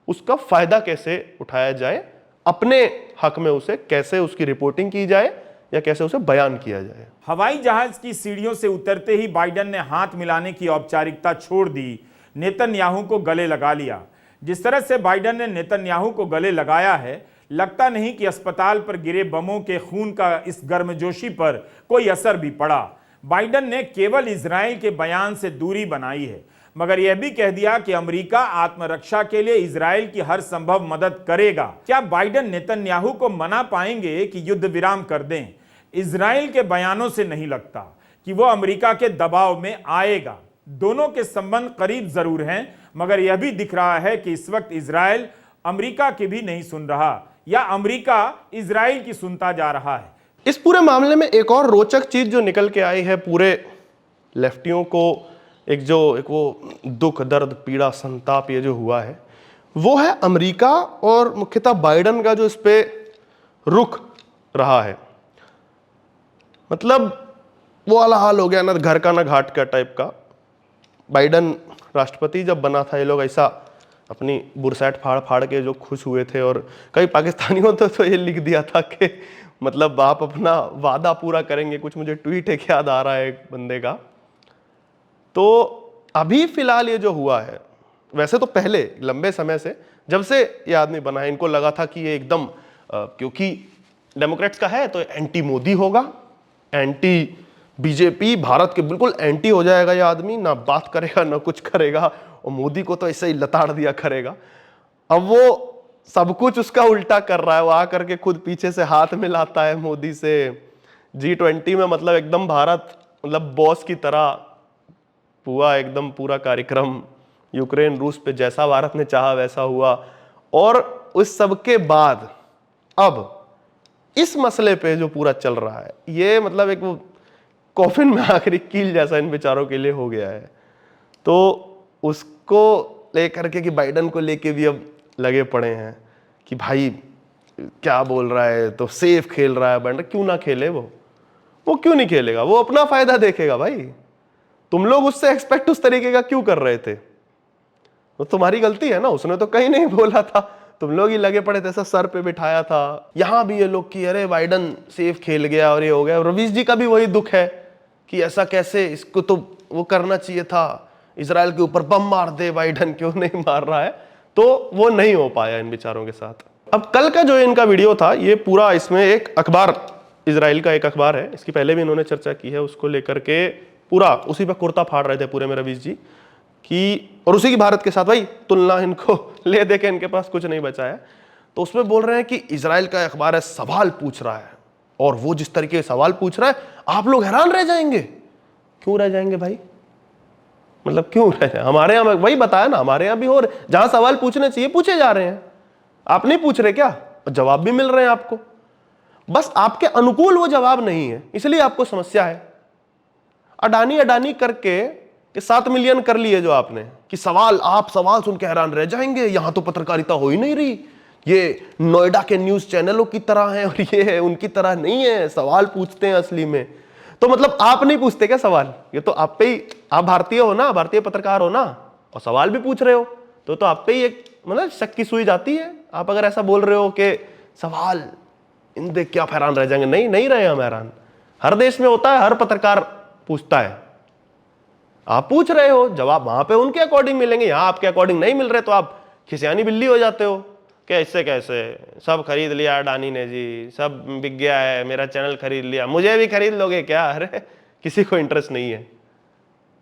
उसका फायदा कैसे उठाया जाए, अपने हक में उसे कैसे उसकी रिपोर्टिंग की जाए या कैसे उसे बयान किया जाए। हवाई जहाज की सीढ़ियों से उतरते ही बाइडेन ने हाथ मिलाने की औपचारिकता छोड़ दी, नेतन्याहू को गले लगा लिया। जिस तरह से बाइडेन ने नेतन्याहू को गले लगाया है, लगता नहीं कि अस्पताल पर गिरे बमों के खून का इस गर्मजोशी पर कोई असर भी पड़ा। बाइडेन ने केवल इजराइल के बयान से दूरी बनाई है, मगर यह भी कह दिया कि अमेरिका आत्मरक्षा के लिए इजराइल की हर संभव मदद करेगा। क्या बाइडेन नेतन्याहू को मना पाएंगे कि युद्ध विराम कर दें? इजराइल के बयानों से नहीं लगता कि वो अमेरिका के दबाव में आएगा। दोनों के संबंध करीब जरूर हैं, मगर यह भी दिख रहा है कि इस वक्त इजराइल अमेरिका की भी नहीं सुन रहा या अमेरिका इजराइल की सुनता जा रहा है। इस पूरे मामले में एक और रोचक चीज जो निकल के आई है पूरे लेफ्टियों को, एक वो दुख, दर्द, पीड़ा, संताप ये जो हुआ है, वो है अमेरिका और मुख्यतः बाइडेन का जो इस पे रुख रहा है। मतलब वो वाला हाल हो गया ना, घर का ना घाट का टाइप का। बाइडेन राष्ट्रपति जब बना था, ये लोग ऐसा अपनी बुरसैट फाड़ फाड़ के जो खुश हुए थे, और कई पाकिस्तानियों तो ये लिख दिया था कि मतलब आप अपना वादा पूरा करेंगे। कुछ मुझे ट्वीट एक याद आ रहा है एक बंदे का। तो अभी फिलहाल ये जो हुआ है, वैसे तो पहले लंबे समय से जब से ये आदमी बना है, इनको लगा था कि ये एकदम क्योंकि डेमोक्रेट्स का है तो एंटी मोदी होगा, एंटी बीजेपी, भारत के बिल्कुल एंटी हो जाएगा ये आदमी, ना बात करेगा ना कुछ करेगा, और मोदी को तो ऐसे ही लताड़ दिया करेगा। अब वो सब कुछ उसका उल्टा कर रहा है। वो आकर के खुद पीछे से हाथ मिलाता है मोदी से। G20 में मतलब एकदम भारत मतलब बॉस की तरह हुआ एकदम पूरा कार्यक्रम। यूक्रेन रूस पे जैसा भारत ने चाहा वैसा हुआ। और उस सब के बाद अब इस मसले पे जो पूरा चल रहा है, ये मतलब एक वो कॉफिन में आखिरी कील जैसा इन बेचारों के लिए हो गया है। तो उसको लेकर के कि बाइडेन को लेके भी अब लगे पड़े हैं कि भाई क्या बोल रहा है, तो सेफ खेल रहा है बाइडेन। क्यों ना खेले, वो क्यों नहीं खेलेगा? वो अपना फायदा देखेगा भाई। तुम लोग उससे एक्सपेक्ट उस तरीके का क्यों कर रहे थे? तो तुम्हारी गलती है ना, उसने तो कहीं नहीं बोला था, तुम लोग ही लगे पड़े थे, ऐसा सर पे बिठाया था। यहां भी ये लोग कि अरे बाइडेन सेफ खेल गया और ये हो गया। रवीश जी का भी वही दुख है कि ऐसा कैसे, इसको तो वो करना चाहिए था, इजराइल के ऊपर बम मार दे, बाइडेन क्यों नहीं मार रहा है। तो वो नहीं हो पाया इन बेचारों के साथ। अब कल का जो इनका वीडियो था, ये पूरा इसमें एक अखबार, इजराइल का एक अखबार है, इसकी पहले भी इन्होंने चर्चा की है, उसको लेकर के पूरा उसी पर कुर्ता फाड़ रहे थे पूरे में रवीश जी कि, और उसी की भारत के साथ भाई तुलना इनको ले दे के इनके पास कुछ नहीं बचा है। तो उसमें बोल रहे हैं कि इजराइल का अखबार है, सवाल पूछ रहा है, और वो जिस तरीके से सवाल पूछ रहा है आप लोग हैरान रह जाएंगे। क्यों रह जाएंगे भाई? मतलब क्यों रह जाए? हमारे यहाँ वही बताया ना, हमारे यहाँ भी हो रहे, जहां सवाल पूछने चाहिए पूछे जा रहे हैं। आप नहीं पूछ रहे क्या? जवाब भी मिल रहे हैं आपको, बस आपके अनुकूल वो जवाब नहीं है, इसलिए आपको समस्या है। अडानी करके 7 मिलियन कर लिए जो आपने, कि सवाल, आप सवाल सुन के हैरान रह जाएंगे, यहां तो पत्रकारिता हो ही नहीं रही, ये नोएडा के न्यूज चैनलों की तरह है और ये उनकी तरह नहीं है, सवाल पूछते हैं असली में। तो मतलब आप नहीं पूछते क्या सवाल? ये तो आप पे ही, आप भारतीय हो ना, भारतीय पत्रकार हो ना, और सवाल भी पूछ रहे हो, तो आप पे ही एक मतलब शक की सुई जाती है। आप अगर ऐसा बोल रहे हो कि सवाल इन देख के आप हैरान रह जाएंगे, नहीं रहे हम हैरान। हर देश में होता है, हर पत्रकार पूछता है, आप पूछ रहे हो, जवाब वहां पे उनके अकॉर्डिंग मिलेंगे, यहां आपके अकॉर्डिंग नहीं मिल रहे तो आप खिसियानी बिल्ली हो जाते हो। कैसे सब खरीद लिया अडानी ने जी, सब बिक गया है, मेरा चैनल खरीद लिया, मुझे भी खरीद लोगे क्या? अरे किसी को इंटरेस्ट नहीं है।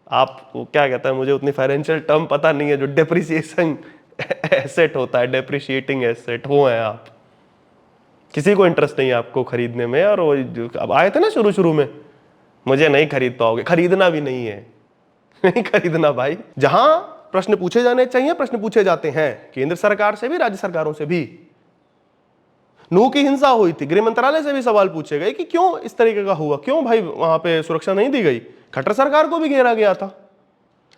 आप क्या कहता है, मुझे उतनी फाइनेंशियल टर्म पता नहीं है, जो डेप्रिसिएशन एसेट होता है, डेप्रिशिएटिंग एसेट, वो है आप। किसी को इंटरेस्ट नहीं है आपको खरीदने में। और वो अब आए थे ना शुरू में, मुझे नहीं खरीद पाओगे, खरीदना भी नहीं है, नहीं खरीदना भाई। जहां प्रश्न पूछे जाने चाहिए प्रश्न पूछे जाते हैं, केंद्र सरकार से भी, राज्य सरकारों से भी। नूह की हिंसा हुई थी, गृह मंत्रालय से भी सवाल पूछे गए कि क्यों इस तरीके का हुआ, क्यों भाई वहां पे सुरक्षा नहीं दी गई। खट्टर सरकार को भी घेरा गया था।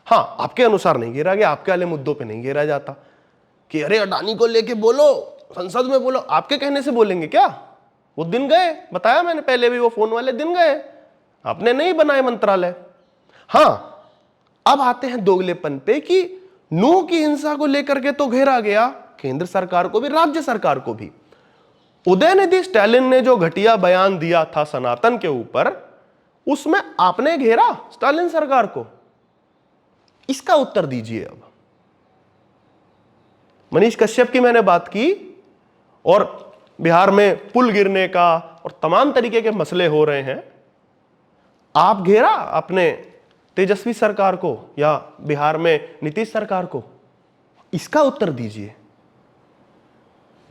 हाँ, आपके अनुसार नहीं घेरा गया, आपके वाले मुद्दों पे नहीं घेरा जाता कि अरे अडानी को लेके बोलो, संसद में बोलो। आपके कहने से बोलेंगे क्या? वो दिन गए, बताया मैंने पहले भी, वो फोन वाले दिन गए, आपने नहीं बनाए मंत्रालय। हाँ, अब आते हैं दोगलेपन पे कि नूह की हिंसा को लेकर के तो घेरा गया केंद्र सरकार को भी, राज्य सरकार को भी। उदयनिधि स्टालिन ने जो घटिया बयान दिया था सनातन के ऊपर, उसमें आपने घेरा स्टालिन सरकार को। इसका उत्तर दीजिए। अब मनीष कश्यप की मैंने बात की, और बिहार में पुल गिरने का और तमाम तरीके के मसले हो रहे हैं, आप घेरा अपने तेजस्वी सरकार को या बिहार में नीतीश सरकार को। इसका उत्तर दीजिए।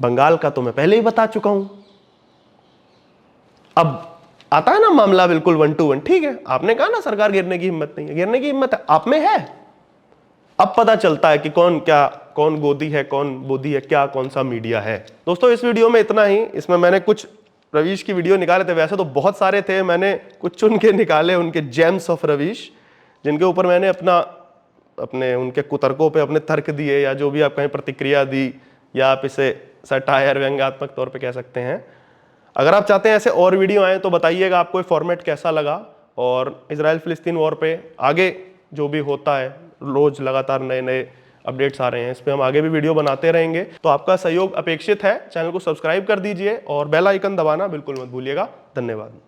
बंगाल का तो मैं पहले ही बता चुका हूं। अब आता है ना मामला बिल्कुल 1 to 1, ठीक है, आपने कहा ना सरकार गिरने की हिम्मत नहीं है, गिरने की हिम्मत है आप में है, अब पता चलता है कि कौन क्या, कौन गोदी है, कौन बोधी है, क्या कौन सा मीडिया है। दोस्तों इस वीडियो में इतना ही। इसमें मैंने कुछ रवीश की वीडियो निकाले थे, वैसे तो बहुत सारे थे, मैंने कुछ चुन के निकाले उनके जेम्स ऑफ रवीश, जिनके ऊपर मैंने अपने उनके कुतर्कों पे अपने तर्क दिए, या जो भी आप कहें प्रतिक्रिया दी, या आप इसे सटायर व्यंग्यात्मक तौर पे कह सकते हैं। अगर आप चाहते हैं ऐसे और वीडियो आए तो बताइएगा आपको ये फॉर्मेट कैसा लगा। और इजराइल फिलिस्तीन वॉर पे आगे जो भी होता है, रोज लगातार नए नए अपडेट्स आ रहे हैं, इस पे हम आगे भी वीडियो बनाते रहेंगे। तो आपका सहयोग अपेक्षित है। चैनल को सब्सक्राइब कर दीजिए और बेल आइकन दबाना बिल्कुल मत भूलिएगा। धन्यवाद।